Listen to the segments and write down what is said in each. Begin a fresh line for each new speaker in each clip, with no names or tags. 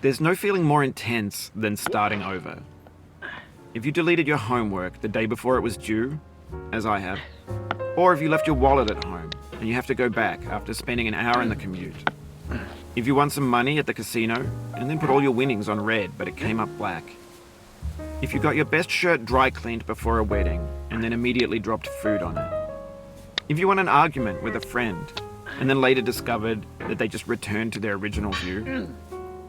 There's no feeling more intense than starting over. If you deleted your homework the day before it was due, as I have, or if you left your wallet at home and you have to go back after spending an hour in the commute. If you won some money at the casino and then put all your winnings on red but it came up black. If you got your best shirt dry cleaned before a wedding and then immediately dropped food on it. If you won an argument with a friend and then later discovered that they just returned to their original view.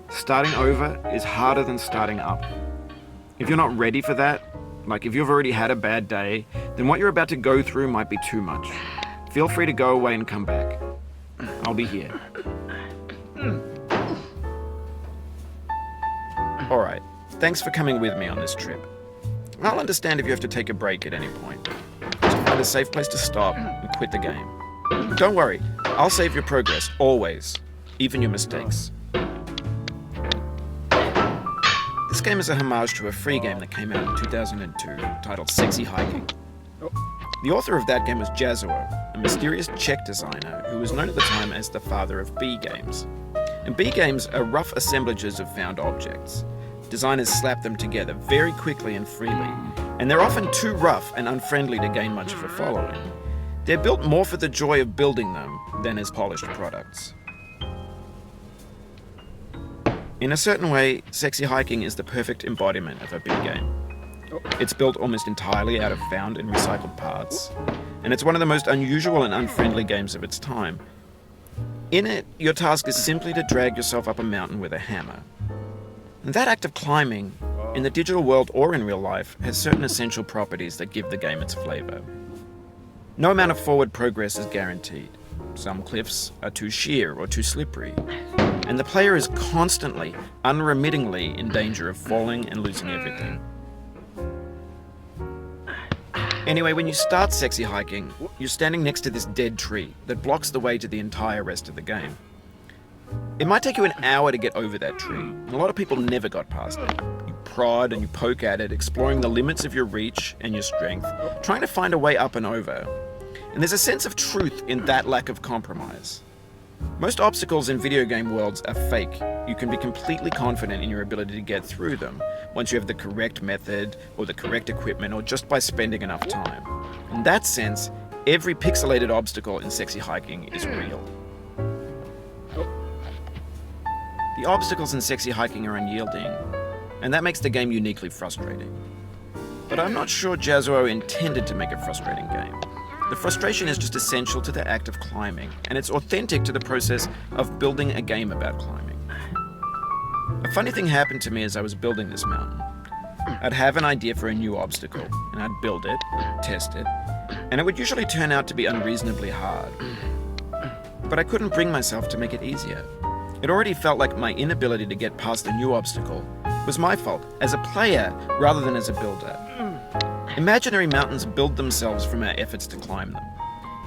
Starting over is harder than starting up. If you're not ready for that, like if you've already had a bad day, then what you're about to go through might be too much. Feel free to go away and come back. I'll be here. Alright, thanks for coming with me on this trip. I'll understand if you have to take a break at any point. Just find a safe place to stop and quit the game. Don't worry, I'll save your progress, always. Even your mistakes. This game is a homage to a free game that came out in 2002 titled Sexy Hiking. The author of that game was Jazuo, a mysterious Czech designer who was known at the time as the father of B games. And B games are rough assemblages of found objects. Designers slap them together very quickly and freely, and they're often too rough and unfriendly to gain much of a following. They're built more for the joy of building them than as polished products. In a certain way, Sexy Hiking is the perfect embodiment of a B game. It's built almost entirely out of found and recycled parts, and it's one of the most unusual and unfriendly games of its time. In it, your task is simply to drag yourself up a mountain with a hammer. And that act of climbing, in the digital world or in real life, has certain essential properties that give the game its flavor. No amount of forward progress is guaranteed. Some cliffs are too sheer or too slippery, and the player is constantly, unremittingly in danger of falling and losing everything. Anyway, when you start Sexy Hiking, you're standing next to this dead tree that blocks the way to the entire rest of the game. It might take you an hour to get over that tree, and a lot of people never got past it. You prod and you poke at it, exploring the limits of your reach and your strength, trying to find a way up and over. And there's a sense of truth in that lack of compromise. Most obstacles in video game worlds are fake. You can be completely confident in your ability to get through them once you have the correct method or the correct equipment or just by spending enough time. In that sense, every pixelated obstacle in Sexy Hiking is real. The obstacles in Sexy Hiking are unyielding, and that makes the game uniquely frustrating. But I'm not sure Jazuo intended to make a frustrating game. The frustration is just essential to the act of climbing, and it's authentic to the process of building a game about climbing. A funny thing happened to me as I was building this mountain. I'd have an idea for a new obstacle, and I'd build it, test it, and it would usually turn out to be unreasonably hard. But I couldn't bring myself to make it easier. It already felt like my inability to get past the new obstacle was my fault as a player rather than as a builder. Imaginary mountains build themselves from our efforts to climb them,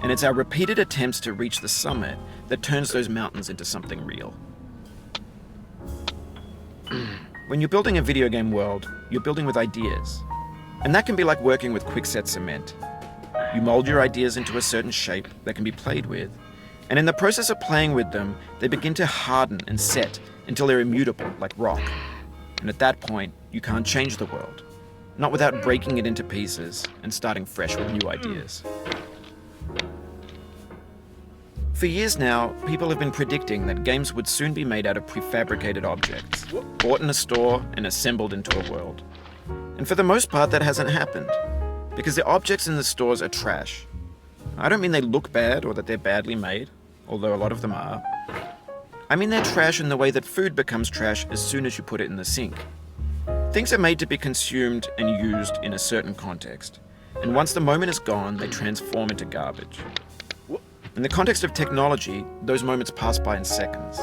and it's our repeated attempts to reach the summit that turns those mountains into something real. When you're building a video game world, you're building with ideas, and that can be like working with quickset cement. You mold your ideas into a certain shape that can be played with, and in the process of playing with them, they begin to harden and set until they're immutable, like rock. And at that point, you can't change the world. Not without breaking it into pieces and starting fresh with new ideas. For years now, people have been predicting that games would soon be made out of prefabricated objects, bought in a store and assembled into a world. And for the most part, that hasn't happened, because the objects in the stores are trash. I don't mean they look bad or that they're badly made, although a lot of them are. I mean they're trash in the way that food becomes trash as soon as you put it in the sink. Things are made to be consumed and used in a certain context, and once the moment is gone, they transform into garbage. In the context of technology, those moments pass by in seconds.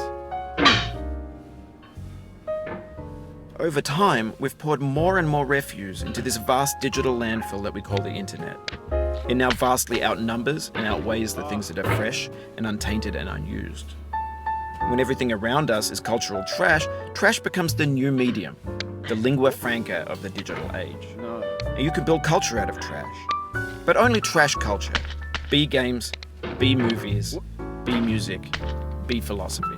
Over time, we've poured more and more refuse into this vast digital landfill that we call the internet. It now vastly outnumbers and outweighs the things that are fresh and untainted and unused. When everything around us is cultural trash, trash becomes the new medium, the lingua franca of the digital age. And you can build culture out of trash. But only trash culture. B games, B movies, B music, B philosophy.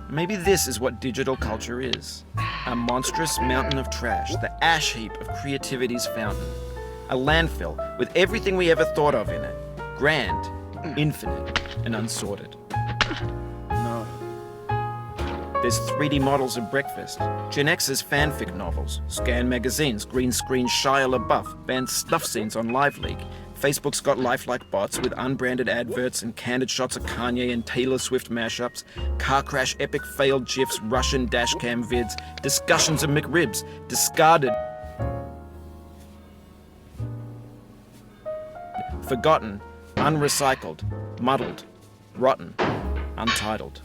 Maybe this is what digital culture is. A monstrous mountain of trash, the ash heap of creativity's fountain. A landfill with everything we ever thought of in it. Grand, infinite, and unsorted.
No.
There's 3D models of breakfast, Gen X's fanfic novels, scan magazines, green screen Shia LaBeouf, banned snuff scenes on LiveLeak. Facebook's got lifelike bots with unbranded adverts and candid shots of Kanye and Taylor Swift mashups, car crash epic failed GIFs, Russian dashcam vids, discussions of McRibs, discarded, forgotten, unrecycled, muddled, rotten, untitled.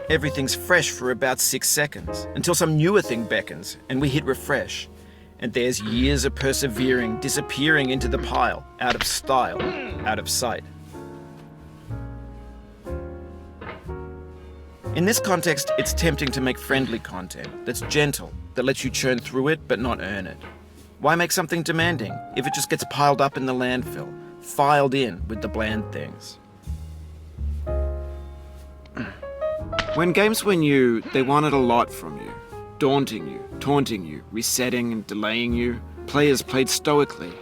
Everything's fresh for about 6 seconds, until some newer thing beckons, and we hit refresh. And there's years of persevering, disappearing into the pile, out of style, out of sight. In this context, it's tempting to make friendly content that's gentle, that lets you churn through it but not earn it. Why make something demanding if it just gets piled up in the landfill, filed in with the bland things? When games were new, they wanted a lot from you. Daunting you, taunting you, resetting and delaying you. Players played stoically.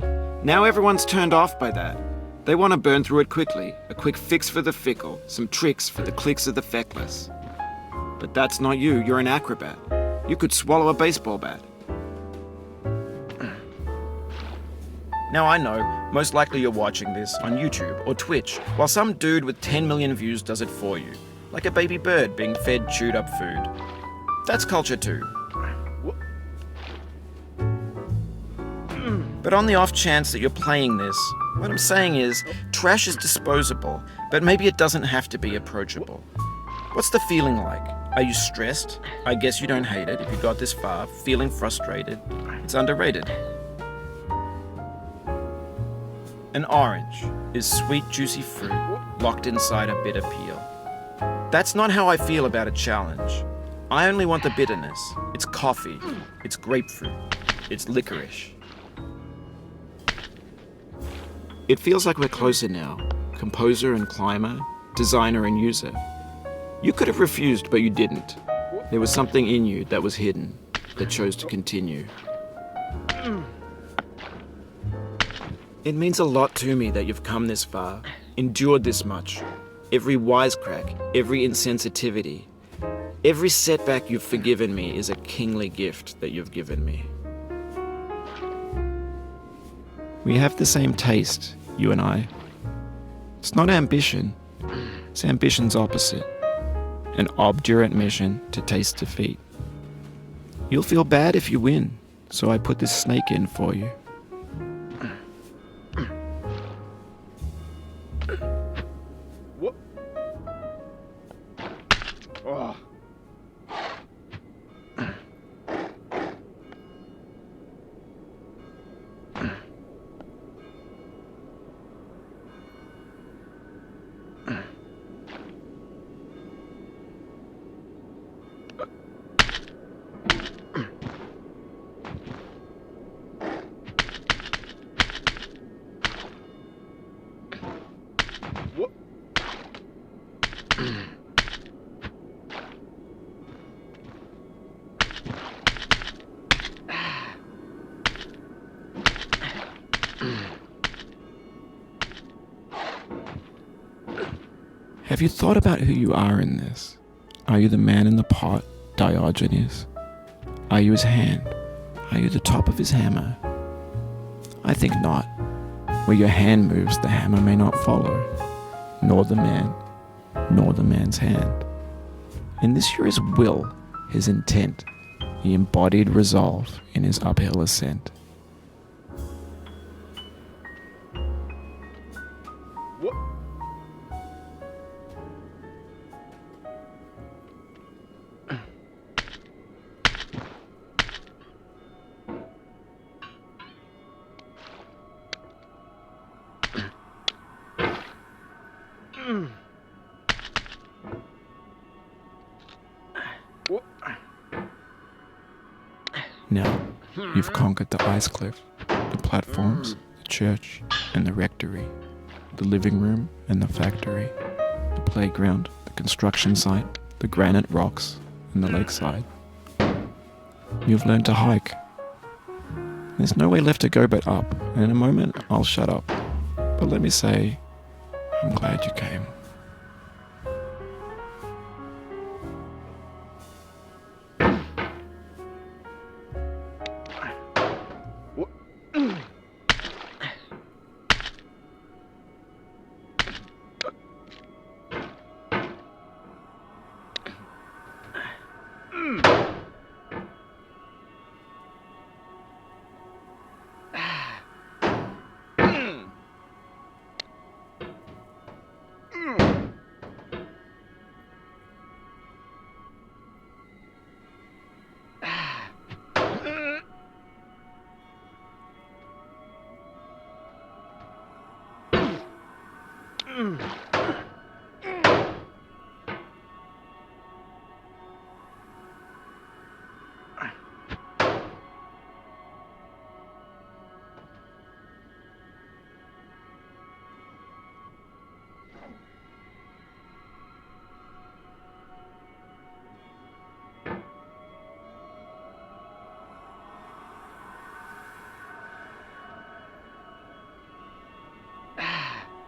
Now everyone's turned off by that. They want to burn through it quickly, a quick fix for the fickle, some tricks for the clicks of the feckless. But that's not you, you're an acrobat. You could swallow a baseball bat. Now I know, most likely you're watching this on YouTube or Twitch, while some dude with 10 million views does it for you, like a baby bird being fed chewed up food. That's culture too. But on the off chance that you're playing this, what I'm saying is, trash is disposable, but maybe it doesn't have to be approachable. What's the feeling like? Are you stressed? I guess you don't hate it if you got this far. Feeling frustrated? It's underrated. An orange is sweet, juicy fruit locked inside a bitter peel. That's not how I feel about a challenge. I only want the bitterness. It's coffee. It's grapefruit. It's licorice. It feels like we're closer now. Composer and climber, designer and user. You could have refused, but you didn't. There was something in you that was hidden, that chose to continue. It means a lot to me that you've come this far, endured this much. Every wisecrack, every insensitivity, every setback you've forgiven me is a kingly gift that you've given me. We have the same taste, you and I. It's not ambition, it's ambition's opposite. An obdurate mission to taste defeat. You'll feel bad if you win, so I put this snake in for you.
Oh.
Have you thought about who you are in this? Are you the man in the pot, Diogenes? Are you his hand? Are you the top of his hammer? I think not. Where your hand moves, the hammer may not follow, nor the man, nor the man's hand. In this you're his will, his intent, the embodied resolve in his uphill ascent. Now, you've conquered the ice cliff, the platforms, the church and the rectory, the living room and the factory, the playground, the construction site, the granite rocks, and the lakeside. You've learned to hike. There's no way left to go but up, and in a moment I'll shut up. But let me say, I'm glad you came.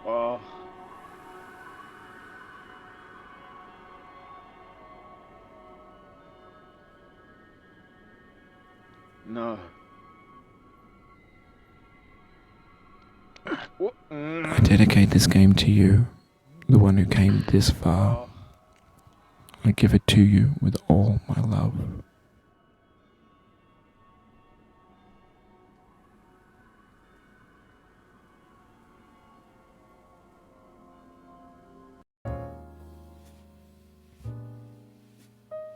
Oh. No.
I dedicate this game to you, the one who came this far. I give it to you with all my love.